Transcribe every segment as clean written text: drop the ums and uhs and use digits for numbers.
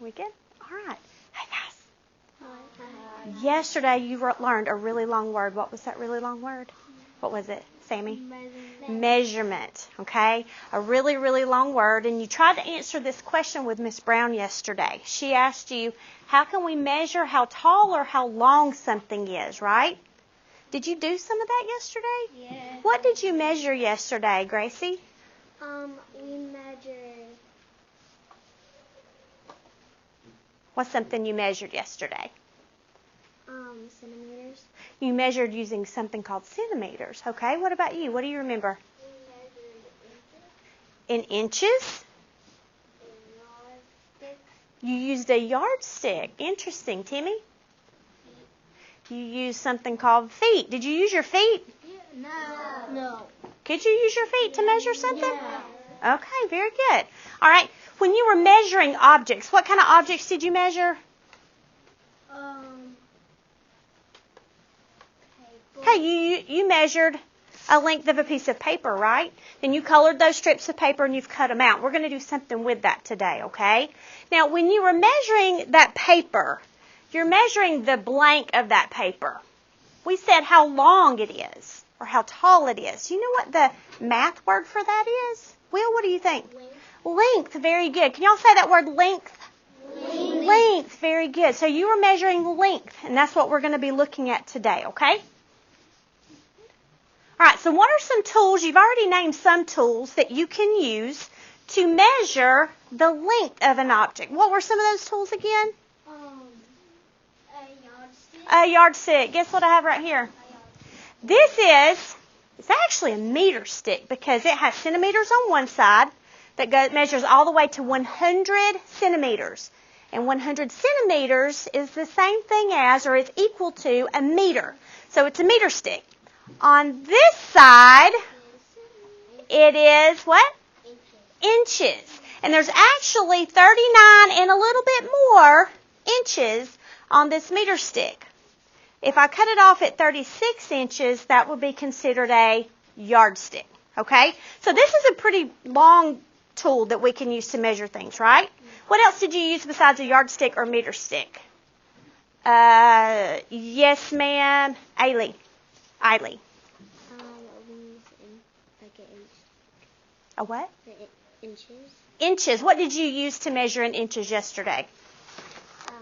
We good? All right. Hey, guys. Yesterday you learned a really long word. What was that really long word? What was it, Sammy? Measurement. Okay? A really, really long word. And you tried to answer this question with Miss Brown yesterday. She asked you, how can we measure how tall or how long something is, right? Did you do some of that yesterday? Yes. What did you measure yesterday, Gracie? We measured. What's something you measured yesterday? Centimeters. You measured using something called centimeters. Okay, what about you? What do you remember? We measured In inches? yardstick. You used a yardstick. Interesting. Timmy? You used something called feet. Did you use your feet? No. Could you use your feet to measure something? Yeah. Okay, very good. All right, when you were measuring objects, what kind of objects did you measure? Paper. Okay, you measured a length of a piece of paper, right? Then you colored those strips of paper and you've cut them out. We're going to do something with that today, okay? Now, when you were measuring that paper, you're measuring the blank of that paper. We said how long it is or how tall it is. You know what the math word for that is? Will, what do you think? Length, very good. Can y'all say that word length? Length, very good. So you were measuring length, and that's what we're going to be looking at today, okay? All right, so what are some tools? You've already named some tools that you can use to measure the length of an object. What were some of those tools again? A yardstick. A yardstick. Guess what I have right here? It's actually a meter stick because it has centimeters on one side that measures all the way to 100 centimeters. And 100 centimeters is the same thing as, or is equal to, a meter. So it's a meter stick. On this side, it is what? Inches. And there's actually 39 and a little bit more inches on this meter stick. If I cut it off at 36 inches, that would be considered a yardstick. Okay? So this is a pretty long tool that we can use to measure things, right? What else did you use besides a yardstick or meter stick? Yes, ma'am. Ailey. We use like an inch. A what? Inches. Inches. What did you use to measure in inches yesterday? A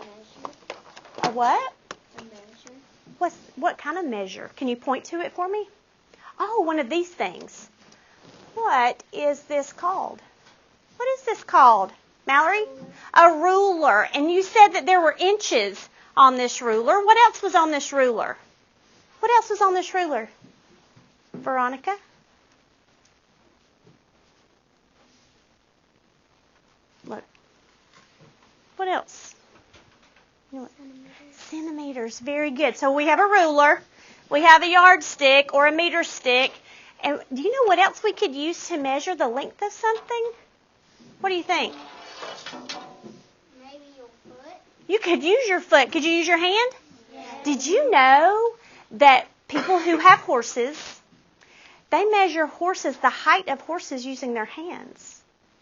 measure. A what? A measure. What kind of measure? Can you point to it for me? Oh, one of these things. What is this called? What is this called? Mallory? A ruler. And you said that there were inches on this ruler. What else was on this ruler? What else was on this ruler? Veronica? Look. What else? You know what? Centimeters. Very good. So we have a ruler. We have a yardstick or a meter stick. And do you know what else we could use to measure the length of something? What do you think? Maybe your foot. You could use your foot. Could you use your hand? Yes. Did you know that people who have horses, they measure the height of horses using their hands?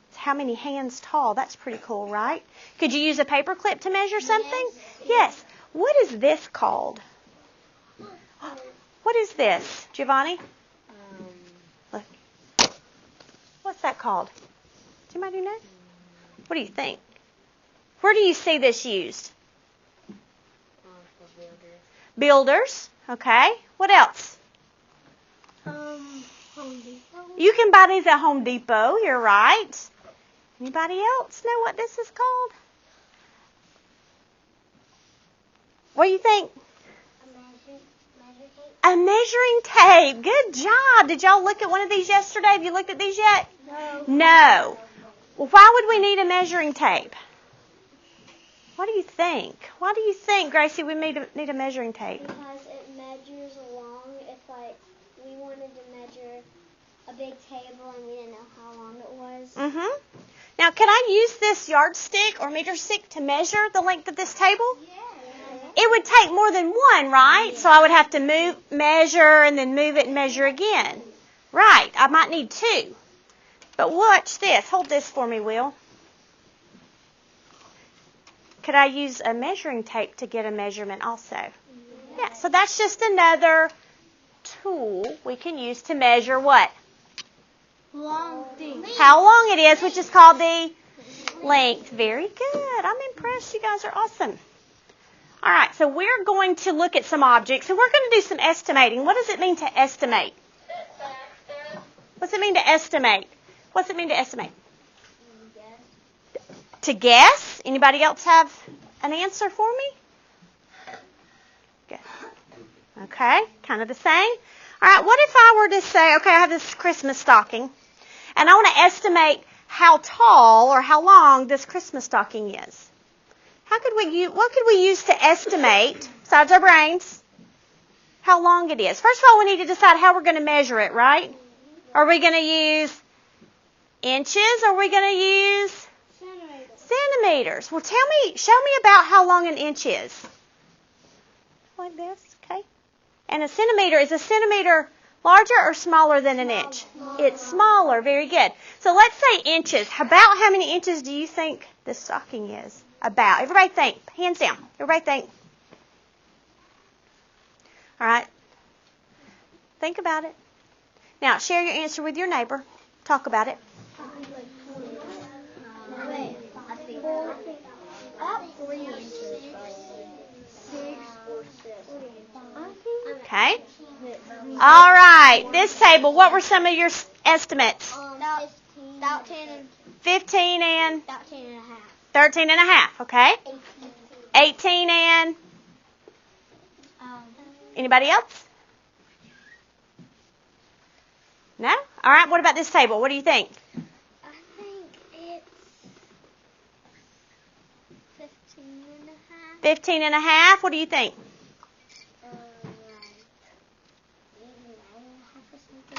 It's how many hands tall. That's pretty cool, right? Could you use a paper clip to measure something? Yes. What is this called? What is this, Giovanni? Look. What's that called? Does anybody know? What do you think? Where do you see this used? Builders. Okay. What else? Home Depot. You can buy these at Home Depot. You're right. Anybody else know what this is called? What do you think? A measuring tape. Good job. Did y'all look at one of these yesterday? Have you looked at these yet? No. Well, why would we need a measuring tape? What do you think? Why do you think, Gracie, we need a measuring tape? Because it measures along. If we wanted to measure a big table and we didn't know how long it was. Mm-hmm. Now, can I use this yardstick or meter stick to measure the length of this table? Yeah. It would take more than one, right? So I would have to measure, and then move it and measure again. Right. I might need two. But watch this. Hold this for me, Will. could I use a measuring tape to get a measurement also? Yeah, so that's just another tool we can use to measure what? Long thing. How long it is, which is called the length. Very good. I'm impressed. You guys are awesome. All right, so we're going to look at some objects, and we're going to do some estimating. What does it mean to estimate? What's it mean to estimate? What's it mean to estimate? To guess? Anybody else have an answer for me? Good. Okay, kind of the same. All right, what if I were to say, okay, I have this Christmas stocking, and I want to estimate how tall or how long this Christmas stocking is? What could we use to estimate, besides our brains, how long it is? First of all, we need to decide how we're going to measure it, right? Are we going to use inches or are we going to use centimeters? Well, show me about how long an inch is. Like this, okay? And is a centimeter larger or smaller than an inch? It's smaller, very good. So let's say inches. About how many inches do you think this stocking is? About. Everybody think. Hands down. Everybody think. All right. Think about it. Now, share your answer with your neighbor. Talk about it. Okay. All right. This table, what were some of your estimates? About 10 and 15 and about 10 and a half. 13 and a half, okay? 18 and anybody else? No? All right, what about this table? What do you think? I think it's 15 and a half. 15 and a half. What do you think?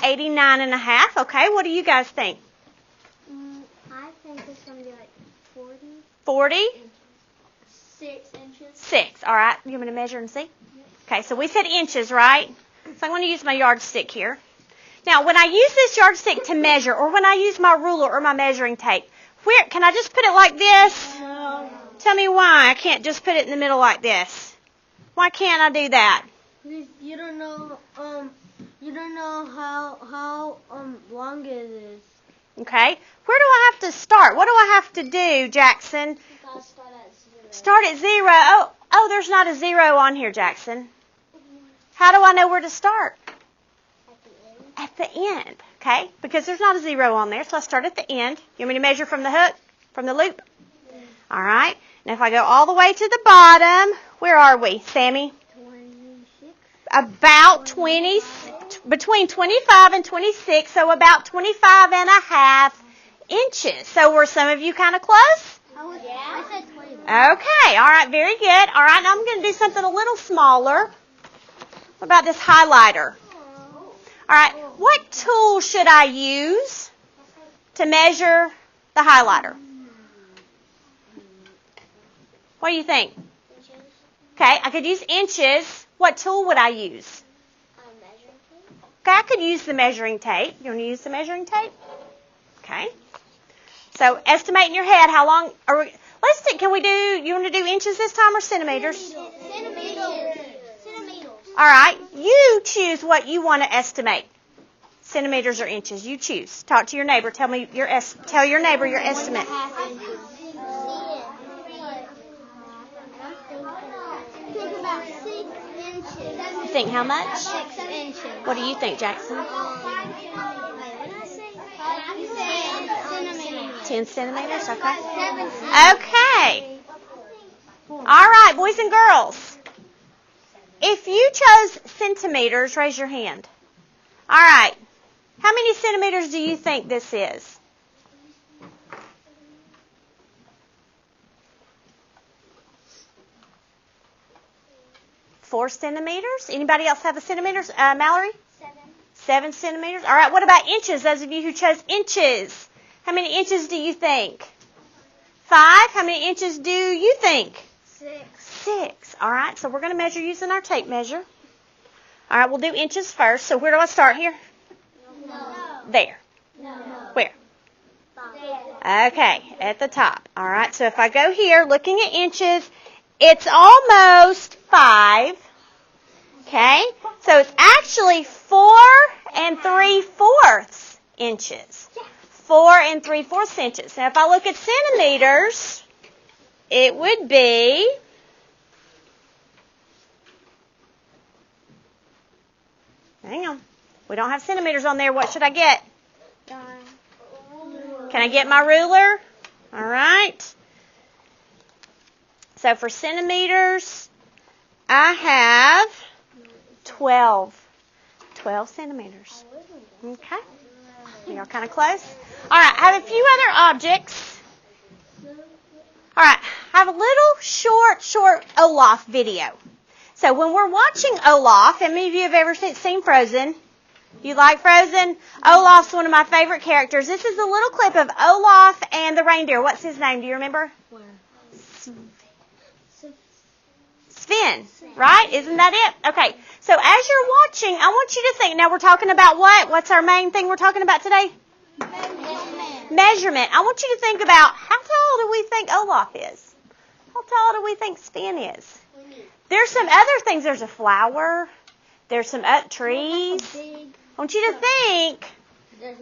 89 and a half. Okay, what do you guys think? I think it's going to be like 40. 40? 6 inches. 6. All right, you want me to measure and see? Okay, so we said inches, right? So I'm going to use my yardstick here. Now, when I use this yardstick to measure, or when I use my ruler or my measuring tape, where can I just put it like this? No. Tell me why I can't just put it in the middle like this. Why can't I do that? You don't know how long it is. Okay. Where do I have to start? What do I have to do, Jackson? You gotta start at 0. Start at 0. Oh, there's not a 0 on here, Jackson. How do I know where to start? At the end. At the end. Okay. Because there's not a 0 on there, so I start at the end. You want me to measure from the hook? From the loop? Yeah. All right. Now if I go all the way to the bottom, where are we, Sammy? 26. About 20, between 25 and 26, so about 25 and a half inches. So were some of you kind of close? I said 20. Okay, all right, very good. All right, now I'm going to do something a little smaller. What about this highlighter? All right, what tool should I use to measure the highlighter? What do you think? Inches. Okay, I could use inches. What tool would I use? Measuring tape. Okay, I could use the measuring tape. You want to use the measuring tape? Okay. So estimate in your head how long are we, can we do, you want to do inches this time or centimeters? Centimeters. All right, you choose what you want to estimate. Centimeters or inches, you choose. Talk to your neighbor. Tell your neighbor your estimate. 1.5 inches. Think about 6 inches. You think how much? 6 inches. What do you think, Jackson? What did I say? 10 centimeters. 10 centimeters, okay. 7 centimeters. Okay. All right, boys and girls. If you chose centimeters, raise your hand. All right. How many centimeters do you think this is? Four centimeters. Anybody else have a centimeters? Mallory? 7. 7 centimeters. All right. What about inches? Those of you who chose inches. How many inches do you think? 5. How many inches do you think? 6. 6. All right. So we're going to measure using our tape measure. All right. We'll do inches first. So where do I start here? No. There. No. Where? Okay, at the top. All right, so if I go here looking at inches, it's almost 5. Okay, so it's actually 4 3/4 inches. 4 3/4 inches. Now if I look at centimeters, it would be hang on. We don't have centimeters on there. What should I get? Can I get my ruler? All right. So for centimeters, I have 12 centimeters. Okay. You're kind of close. All right. I have a few other objects. All right. I have a little short Olaf video. So when we're watching Olaf, and many of you have ever seen Frozen. You like Frozen? Olaf's one of my favorite characters. This is a little clip of Olaf and the reindeer. What's his name? Do you remember? Sven, right? Isn't that it? Okay. So as you're watching, I want you to think. Now we're talking about what? What's our main thing we're talking about today? Measurement. I want you to think about how tall do we think Olaf is? How tall do we think Sven is? There's some other things. There's a flower. There's some trees. I want you to think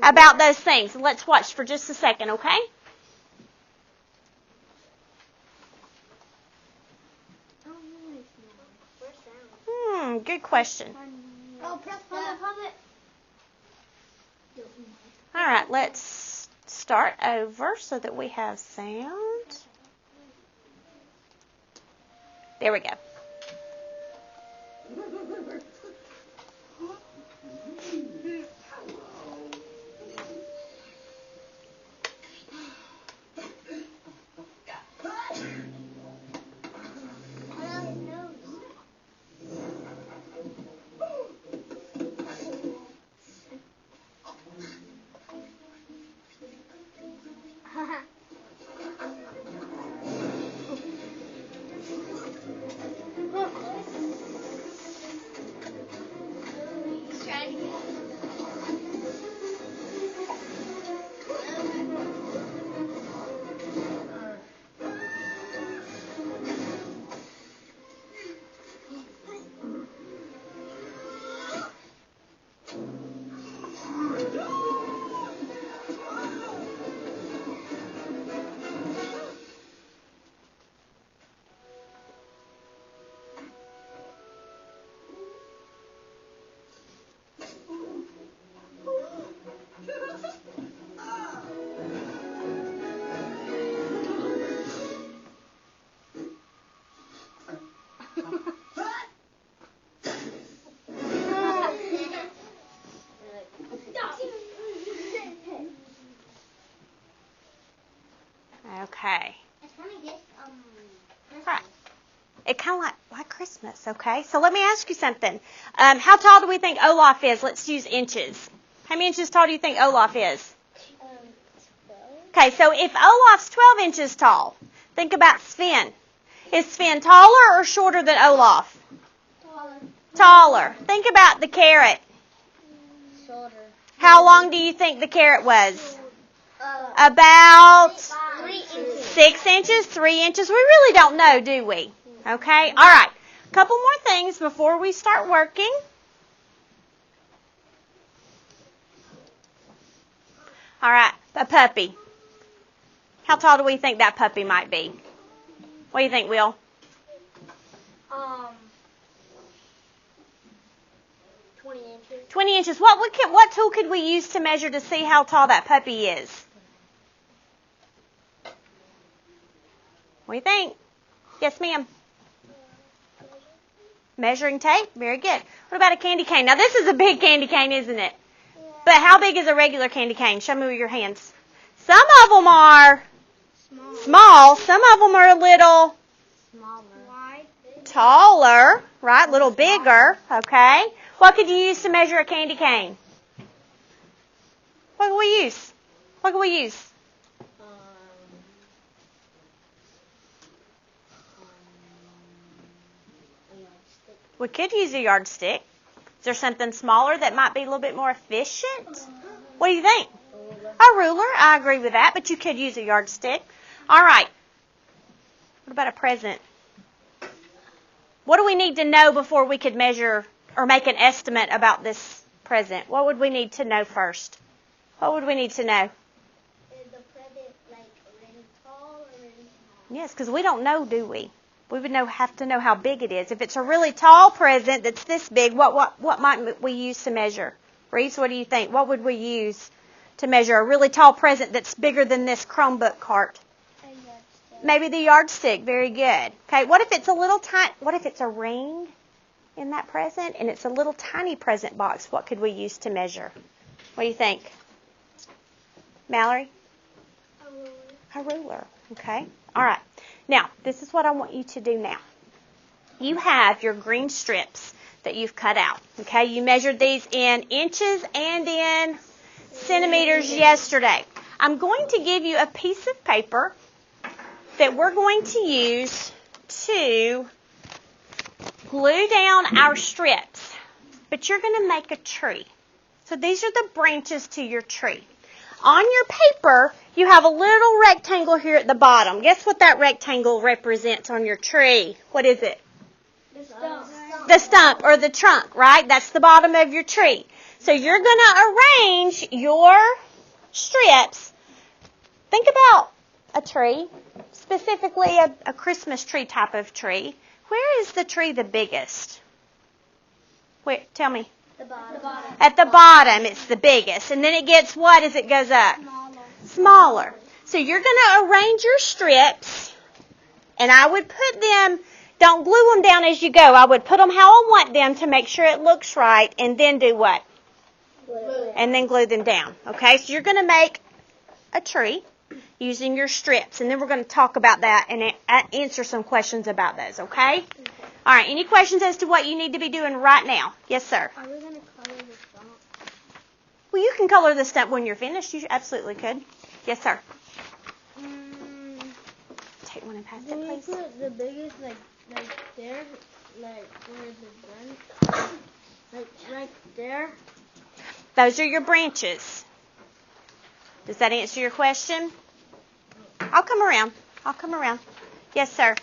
about those things. Let's watch for just a second, okay? Good question. All right, let's start over so that we have sound. There we go. Okay. Right. It kind of like Christmas, okay? So let me ask you something. How tall do we think Olaf is? Let's use inches. How many inches tall do you think Olaf is? 12. Okay, so if Olaf's 12 inches tall, think about Sven. Is Sven taller or shorter than Olaf? Taller. Think about the carrot. Shorter. How long do you think the carrot was? About 3 inches. 6 inches, 3 inches. We really don't know, do we? Okay. All right. A couple more things before we start working. All right. A puppy. How tall do we think that puppy might be? What do you think, Will? 20 inches. 20 inches. What tool could we use to measure to see how tall that puppy is? What do you think? Yes, ma'am. Measuring tape? Very good. What about a candy cane? Now, this is a big candy cane, isn't it? Yeah. But how big is a regular candy cane? Show me with your hands. Some of them are small. Some of them are a little taller, right? A little bigger, okay? What could you use to measure a candy cane? What can we use? What can we use? We could use a yardstick. Is there something smaller that might be a little bit more efficient? What do you think? A ruler. A ruler, I agree with that, but you could use a yardstick. All right. What about a present? What do we need to know before we could measure or make an estimate about this present? What would we need to know first? What would we need to know? Is the present like really tall or really small? Yes, because we don't know, do we? We would have to know how big it is. If it's a really tall present that's this big, what might we use to measure? Reese, what do you think? What would we use to measure a really tall present that's bigger than this Chromebook cart? A yardstick. Maybe the yardstick. Very good. Okay, what if it's a little tiny, what if it's a ring in that present and it's a little tiny present box? What could we use to measure? What do you think? Mallory? A ruler. A ruler. Okay. All right. Now, this is what I want you to do now. You have your green strips that you've cut out. Okay, you measured these in inches and in centimeters yesterday. I'm going to give you a piece of paper that we're going to use to glue down our strips. But you're going to make a tree. So these are the branches to your tree. On your paper, you have a little rectangle here at the bottom. Guess what that rectangle represents on your tree? What is it? The stump. The stump or the trunk, right? That's the bottom of your tree. So you're going to arrange your strips. Think about a tree, specifically a Christmas tree type of tree. Where is the tree the biggest? Where? Tell me. The bottom. At the bottom, it's the biggest. And then it gets what as it goes up? Smaller. So you're going to arrange your strips, and I would put them, don't glue them down as you go. I would put them how I want them to make sure it looks right, and then do what? Glue. And then glue them down. Okay, so you're going to make a tree using your strips, and then we're going to talk about that and answer some questions about those, okay? All right, any questions as to what you need to be doing right now? Yes, sir. Are we going to color the stump? Well, you can color the stump when you're finished. You absolutely could. Yes, sir. Take one and pass it, Can we please. put the biggest like there, like where the branch, like right there? Those are your branches. Does that answer your question? I'll come around. Yes, sir.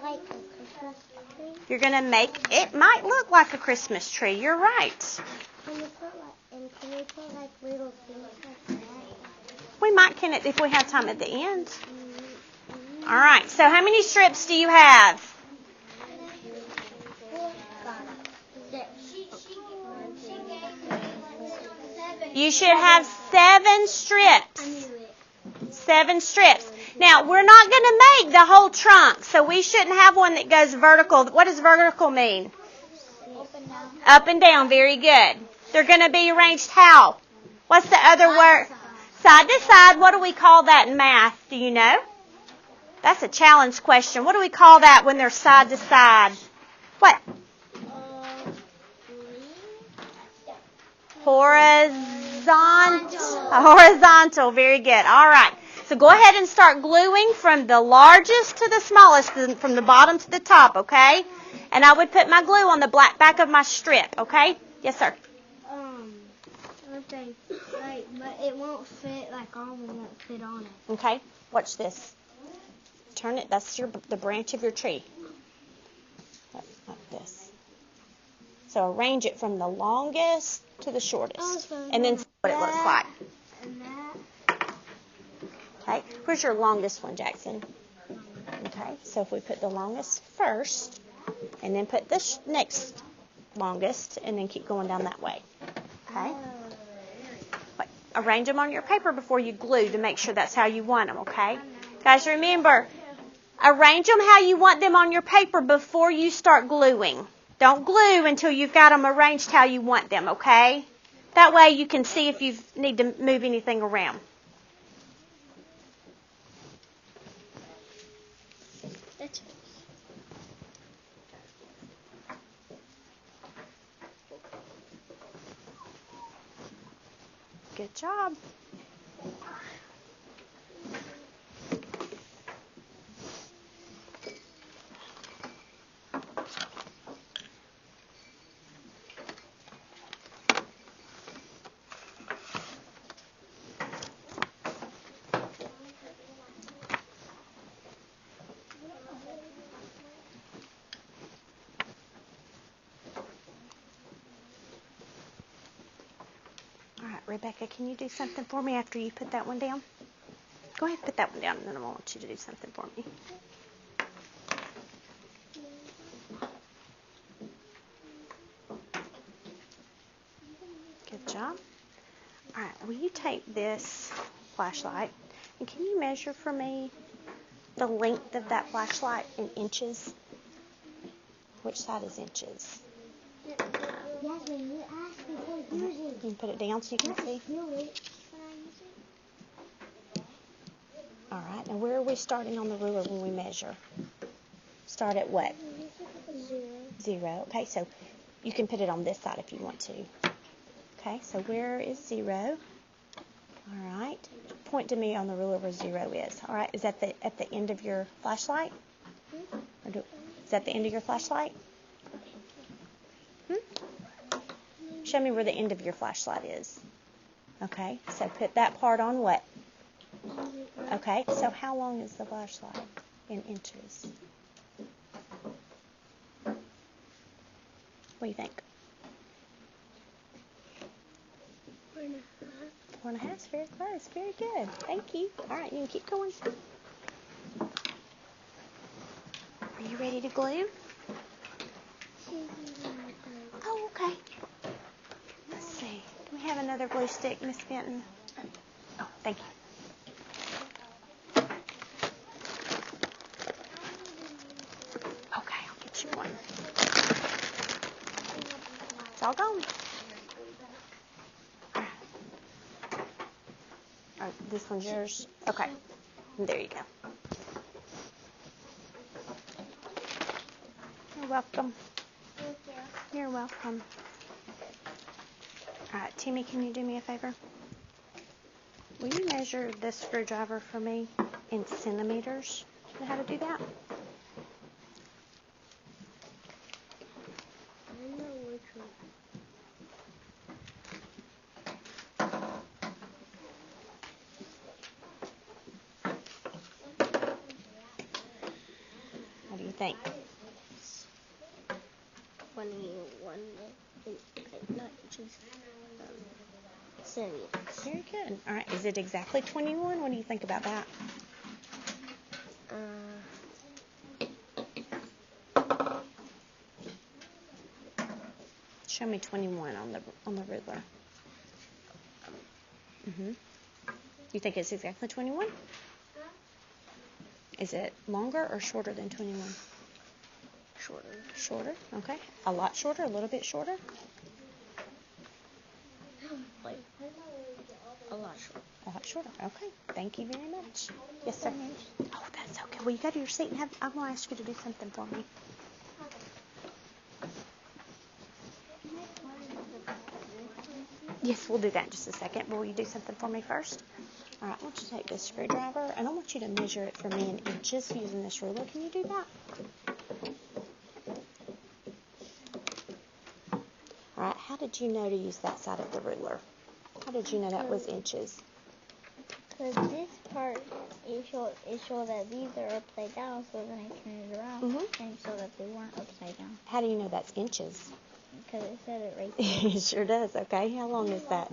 Like a Christmas tree? You're going to make, it might look like a Christmas tree. You're right. Can we put like little things like that? We might can it if we have time at the end. All right. So how many strips do you have? You should have 7 strips. 7 strips. Now, we're not going to make the whole trunk, so we shouldn't have one that goes vertical. What does vertical mean? Up and down. Up and down. Very good. They're going to be arranged how? What's the other word? Side to side. What do we call that in math? Do you know? That's a challenge question. What do we call that when they're side to side? What? Horizontal. Very good. All right. So go ahead and start gluing from the largest to the smallest, from the bottom to the top, okay? And I would put my glue on the back of my strip, okay? Yes, sir. Okay, right, but it won't fit, like all of them won't fit on it. Okay. Watch this. Turn it. That's the branch of your tree. Like this. So arrange it from the longest to the shortest. And then see what it looks like. And that. Okay, where's your longest one, Jackson? Okay, so if we put the longest first, and then put the next longest, and then keep going down that way. Okay? But arrange them on your paper before you glue to make sure that's how you want them, okay? Guys, remember, arrange them how you want them on your paper before you start gluing. Don't glue until you've got them arranged how you want them, okay? That way you can see if you need to move anything around. Good job. Rebecca, can you do something for me after you put that one down? Go ahead and put that one down, and then I want you to do something for me. Good job. All right, will you take this flashlight, and can you measure for me the length of that flashlight in inches? Which side is inches? You can put it down so you can see. All right, and where are we starting on the ruler when we measure? Start at what? 0. Okay, so you can put it on this side if you want to. Okay, so where is 0? All right, point to me on the ruler where 0 is. All right, is that at the end of your flashlight? Is that the end of your flashlight? Show me where the end of your flashlight is. Okay, so put that part on what? Okay, so how long is the flashlight in inches? What do you think? 4.5. 4.5, very close, very good. Thank you. All right, you can keep going. Are you ready to glue? Oh, okay. Let's see. Do we have another glue stick, Miss Fenton? Oh, thank you. Okay, I'll get you one. It's all gone. All right, this one's yours. Okay, there you go. You're welcome. You're welcome. All right, Timmy, can you do me a favor? Will you measure this screwdriver for me in centimeters? Do you know how to do that? What do you think? 21 not inches. Centimeters. Very good. All right, is it exactly 21? What do you think about that? Show me 21 on the ruler. You think it's exactly 21? Is it longer or shorter than 21? Shorter. Shorter? Okay. A lot shorter? A little bit shorter? Like a lot shorter. A lot shorter. Okay. Thank you very much. Yes, sir. Oh, that's okay. Well, you go to your seat and I'm going to ask you to do something for me. Yes, we'll do that in just a second. But will you do something for me first? All right, I want you to take this screwdriver, and I want you to measure it for me in inches using this ruler. Can you do that? All right, how did you know to use that side of the ruler? How did you know that was inches? Because this part, it showed that these are upside down, so then I turned it around and so that they weren't upside down. How do you know that's inches? Because it said it right there. It sure does. Okay, how long is that?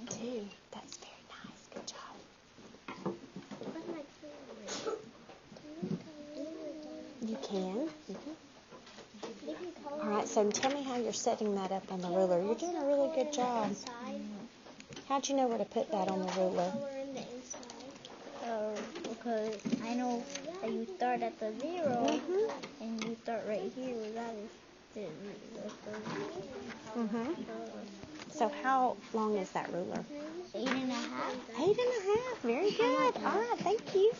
2. That's very nice. Good job. You can. All right, so tell me how you're setting that up on the ruler. You're doing a really good job. How'd you know where to put that on the ruler? Because I know that you start at the 0 and you start right here where that is. So how long is that ruler? 8.5. 8.5. Very good. All right, thank you.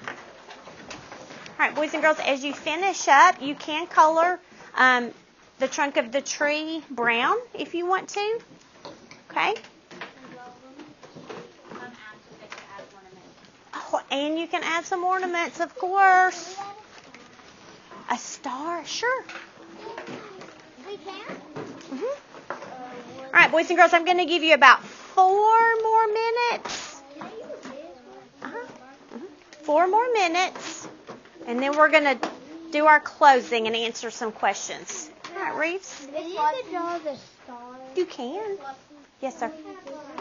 All right, boys and girls, as you finish up, you can color the trunk of the tree brown if you want to. Okay? Oh, and you can add some ornaments, of course. A star, sure. We can? All right, boys and girls, I'm going to give you about 4 more minutes. 4 more minutes. And then we're going to do our closing and answer some questions. All right, Reeves? You could draw the star. You can. Yes, sir.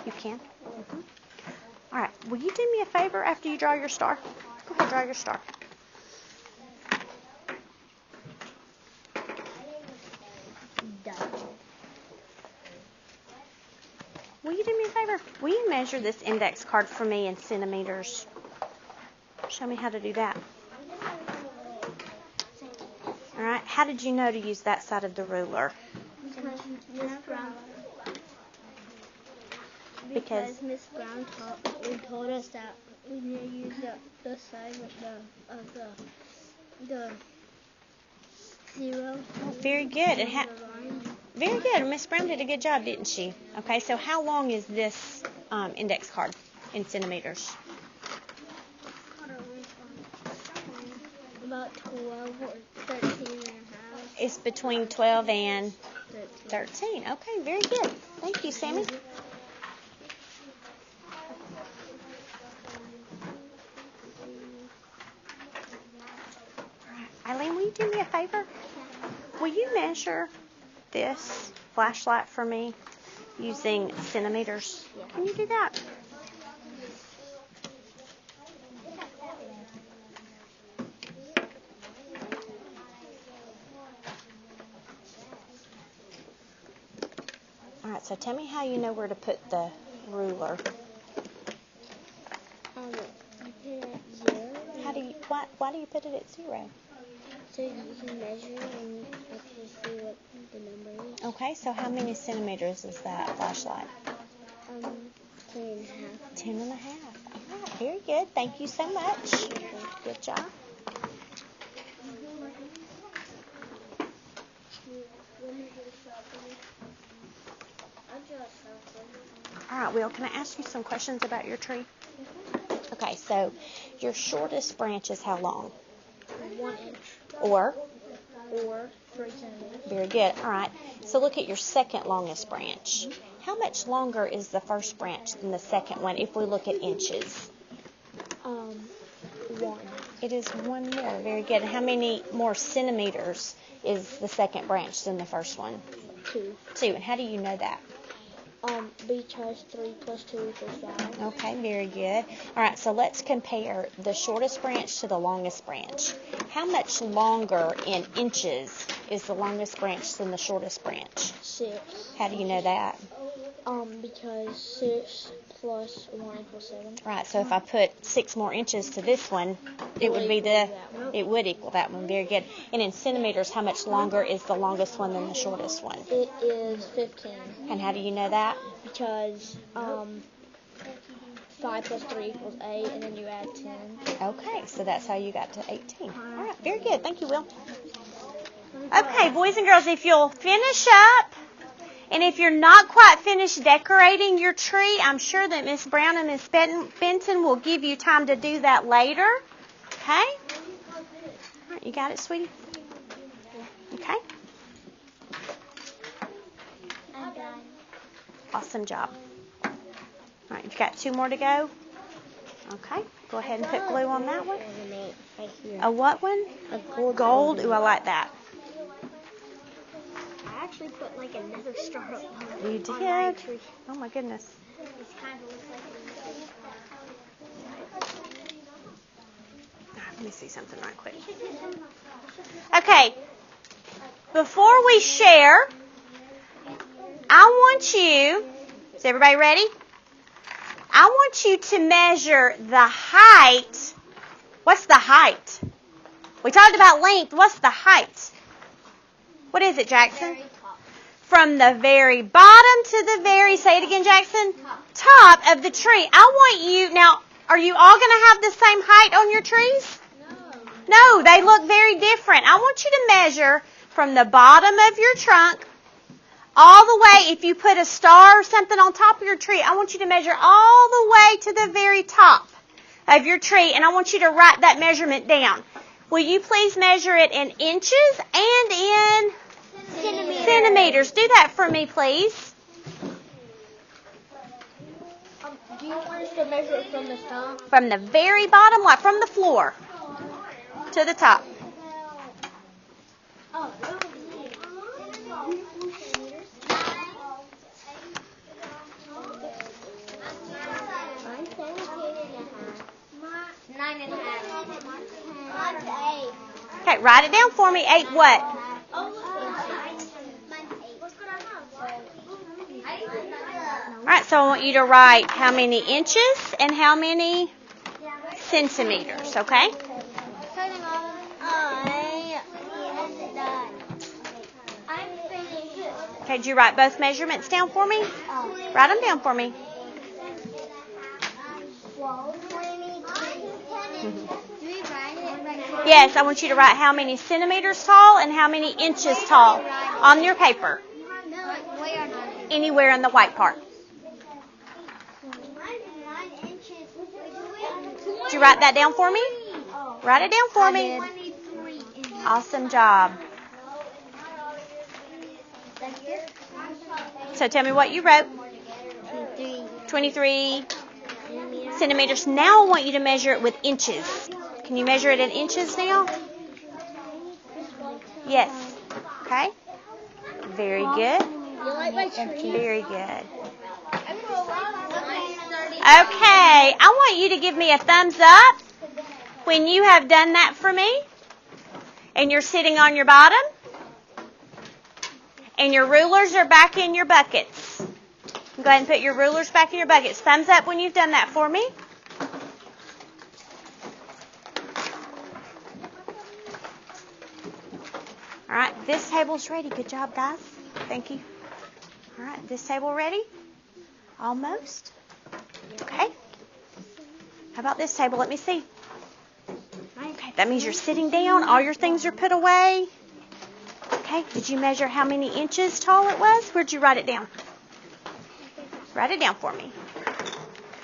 You can. All right. Will you do me a favor after you draw your star? Go ahead, draw your star. Will you do me a favor? Will you measure this index card for me in centimeters? Show me how to do that. All right. How did you know to use that side of the ruler? Because Miss Brown told us that we need to use the side of the zero. Oh, very good. Very good. Miss Brown did a good job, didn't she? Okay, so how long is this index card in centimeters? About 12 or 13 and a half. It's between 12 and 13. Okay, very good. Thank you, Sammy. Eileen, will you do me a favor? Will you measure this flashlight for me using centimeters? Can you do that? All right, so tell me how you know where to put the ruler. You put it at 0. Why do you put it at 0? So you can measure and actually see what the number is. Okay, so how many centimeters is that flashlight? 10 and a half. 10 and a half. All right, very good. Thank you so much. Good job. All right, Will, can I ask you some questions about your tree? Okay, so your shortest branch is how long? 1 inch. Or 3 centimeters. Very good. All right. So look at your second longest branch. How much longer is the first branch than the second one if we look at inches? 1. It is 1 more. Very good. And how many more centimeters is the second branch than the first one? 2. 2. And how do you know that? Because 3 plus 2 equals 5. Okay, very good. All right, so let's compare the shortest branch to the longest branch. How much longer in inches is the longest branch than the shortest branch? 6. How do you know that? Because 6 plus 1 equals 7. Right, so if I put 6 more inches to this one, it would equal that one. Very good. And in centimeters, how much longer is the longest one than the shortest one? It is 15. And how do you know that? Because 5 plus 3 equals 8, and then you add 10. Okay, so that's how you got to 18. All right, very good. Thank you, Will. Okay, boys and girls, if you'll finish up, and if you're not quite finished decorating your tree, I'm sure that Miss Brown and Miss Benton will give you time to do that later. Okay? All right, you got it, sweetie? Okay? I'm done. Awesome job. All right, you've got 2 more to go. Okay, go ahead and put glue on that one. A what one? A Gold. Ooh, I like that. I actually put like another star up on You on my did? tree. Oh, my goodness. It kind of looks like Let me see something right quick. Okay, before we share, I want you, is everybody ready? I want you to measure the height. What's the height? We talked about length. What's the height? What is it, Jackson? From the very bottom to the very, say it again, Jackson, top of the tree. I want you, now, are you all going to have the same height on your trees? No, they look very different. I want you to measure from the bottom of your trunk all the way, if you put a star or something on top of your tree, I want you to measure all the way to the very top of your tree, and I want you to write that measurement down. Will you please measure it in inches and in centimeters? Do that for me, please. Do you want us to measure it from the top? From the very bottom, like from the floor to the top. Okay, write it down for me. 8 what? All right, so I want you to write how many inches and how many centimeters, okay? Okay, did you write both measurements down for me? Write them down for me. Yes, I want you to write how many centimeters tall and how many inches tall on your paper. Anywhere in the white part. Did you write that down for me? Write it down for me. Awesome job. So tell me what you wrote. 23 centimeters. Now I want you to measure it with inches. Can you measure it in inches now? Yes. Okay. Very good. Very good. Okay. I want you to give me a thumbs up when you have done that for me. And you're sitting on your bottom. And your rulers are back in your buckets. Go ahead and put your rulers back in your buckets. Thumbs up when you've done that for me. All right, this table's ready. Good job, guys. Thank you. All right, this table ready? Almost. Okay. How about this table? Let me see. Okay, that means you're sitting down. All your things are put away. Okay, did you measure how many inches tall it was? Where'd you write it down? Write it down for me.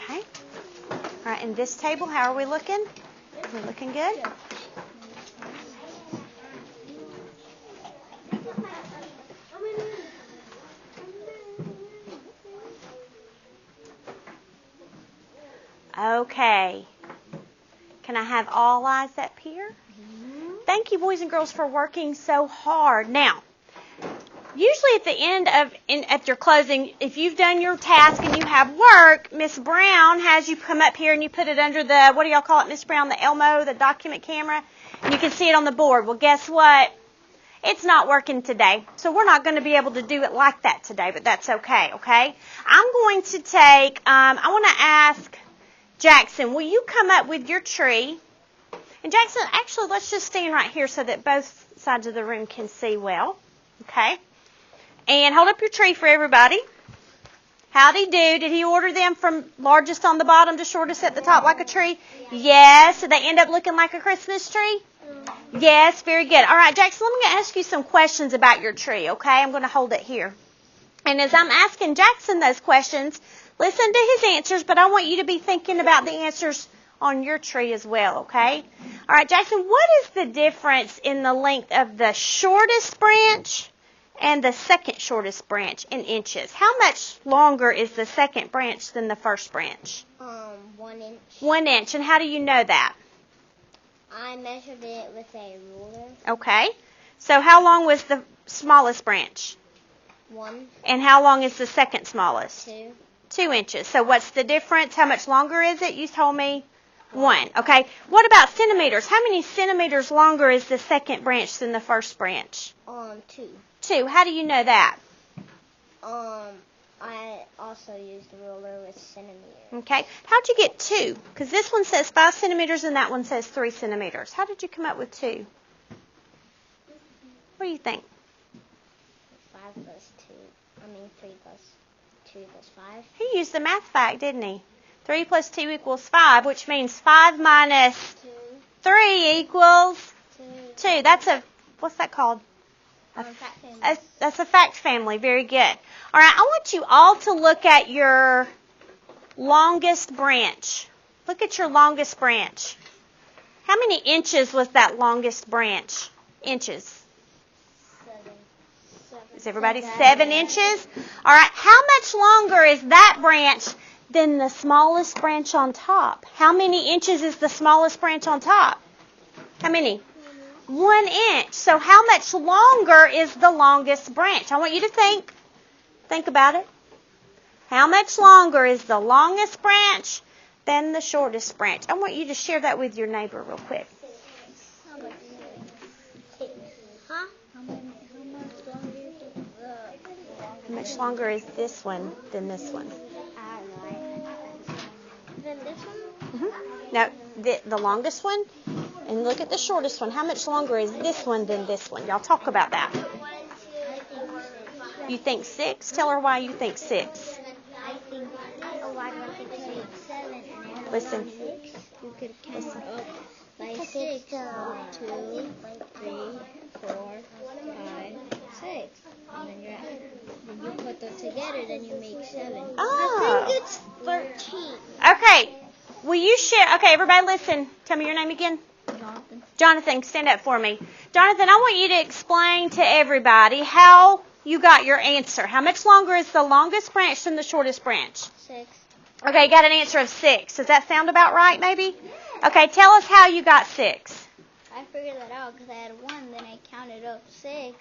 Okay. All right, and this table, how are we looking? Are we looking good? Okay. Can I have all eyes up here? Thank you, boys and girls, for working so hard. Now, usually at the end of, at your closing, if you've done your task and you have work, Miss Brown has you come up here and you put it under the, what do y'all call it, Miss Brown, the Elmo, the document camera, and you can see it on the board. Well, guess what? It's not working today, so we're not going to be able to do it like that today, but that's okay, okay? I'm going to take, I want to ask Jackson, will you come up with your tree? And Jackson, actually, let's just stand right here so that both sides of the room can see well. Okay? And hold up your tree for everybody. Howdy do. Did he order them from largest on the bottom to shortest at the top like a tree? Yes. Did they end up looking like a Christmas tree? Yes. Very good. All right, Jackson, let me ask you some questions about your tree, okay? I'm going to hold it here. And as I'm asking Jackson those questions, listen to his answers, but I want you to be thinking about the answers on your tree as well, okay? All right, Jackson, what is the difference in the length of the shortest branch and the second shortest branch in inches? How much longer is the second branch than the first branch? 1 inch. 1 inch. And how do you know that? I measured it with a ruler. Okay. So how long was the smallest branch? 1. And how long is the second smallest? 2. 2 inches. So what's the difference? How much longer is it? You told me 1. Okay. What about centimeters? How many centimeters longer is the second branch than the first branch? 2. 2. How do you know that? I also used the ruler with centimeters. Okay. How'd you get 2? Because this one says 5 centimeters and that one says 3 centimeters. How did you come up with 2? What do you think? 5 plus 2. 3 plus 2 plus 5. He used the math fact, didn't he? 3 plus 2 equals 5, which means 5 minus 3 equals 2. That's a, what's that called? Fact family. That's a fact family. Very good. All right, I want you all to look at your longest branch. Look at your longest branch. How many inches was that longest branch? Inches. 7. Is everybody 7 inches? All right, how much longer is that branch than the smallest branch on top? How many inches is the smallest branch on top? How many? 1 inch. So how much longer is the longest branch? I want you to think about it. How much longer is the longest branch than the shortest branch. I want you to share that with your neighbor real quick. Huh? How much longer is this one than this one? Then this one? Now, the longest one, and look at the shortest one. How much longer is this one than this one? Y'all talk about that. You think 6? Tell her why you think 6. I think, why do I think 7? And Listen. 6, you could count up by 6. 2, 3, 4, 5, 6. And then you put them together, then you make 7. Oh. I think it's 13. Okay. Will you share? Okay, everybody listen. Tell me your name again. Jonathan. Jonathan, stand up for me. Jonathan, I want you to explain to everybody how you got your answer. How much longer is the longest branch than the shortest branch? 6. Okay, you got an answer of 6. Does that sound about right, maybe? Okay, tell us how you got 6. I figured that out because I had 1, then I counted up 6,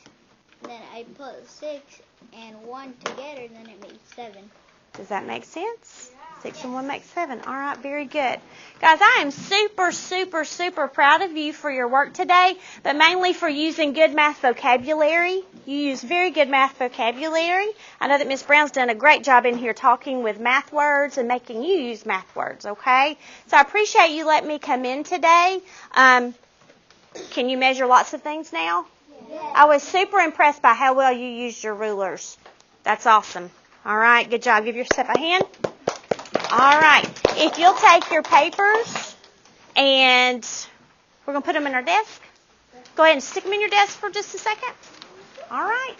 then I put 6 and 1 together, then it made 7. Does that make sense? 6 and 1 makes 7. All right, very good. Guys, I am super, super, super proud of you for your work today, but mainly for using good math vocabulary. You use very good math vocabulary. I know that Miss Brown's done a great job in here talking with math words and making you use math words, okay? So I appreciate you letting me come in today. Can you measure lots of things now? Yeah. I was super impressed by how well you used your rulers. That's awesome. All right, good job. Give yourself a hand. All right. If you'll take your papers and we're going to put them in our desk. Go ahead and stick them in your desk for just a second. All right.